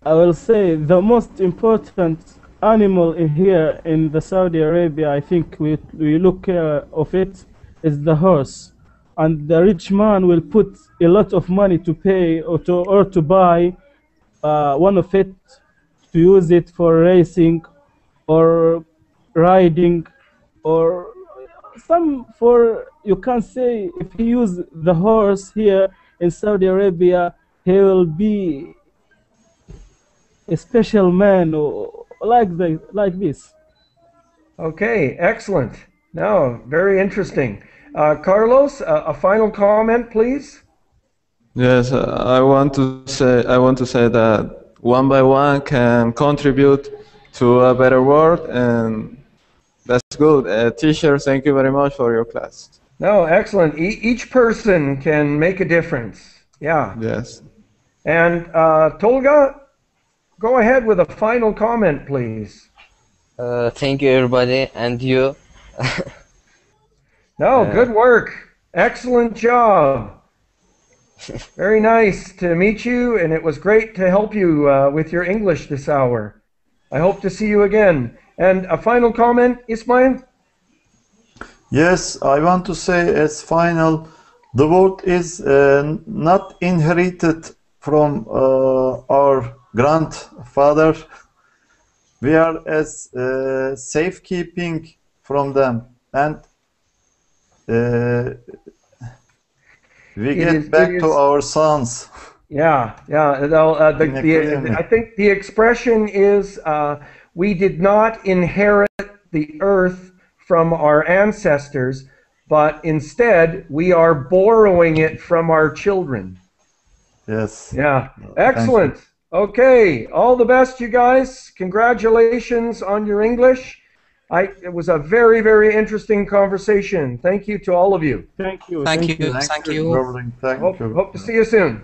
Speaker 10: I will say the most important animal in here in the Saudi Arabia, I think we look care of it, is the horse. And the rich man will put a lot of money to pay or to buy one of it, to use it for racing or riding, or some for, you can say, if he use the horse here in Saudi Arabia, he will be a special man, or like this.
Speaker 1: Okay, excellent. No, very interesting. Carlos, a final comment, please.
Speaker 2: Yes, I want to say that one by one can contribute to a better world, and that's good. Teacher, thank you very much for your class.
Speaker 1: No, excellent. Each person can make a difference. Yeah.
Speaker 2: Yes.
Speaker 1: And Tolga, go ahead with a final comment, please.
Speaker 3: Thank you, everybody, and you.
Speaker 1: No, good work. Excellent job. Very nice to meet you, and it was great to help you with your English this hour. I hope to see you again. And a final comment, Ismail?
Speaker 5: Yes, I want to say as final, the world is not inherited from our grandfather. We are as safekeeping from them, and we get back to our sons.
Speaker 1: Yeah, yeah. I think the expression is we did not inherit the earth from our ancestors, but instead we are borrowing it from our children.
Speaker 5: Yes.
Speaker 1: Yeah. Excellent. Okay. All the best, you guys. Congratulations on your English. It was a very, very interesting conversation. Thank you to all of you.
Speaker 10: Thank you.
Speaker 8: Thank you.
Speaker 5: Thank you.
Speaker 1: Hope to see you soon.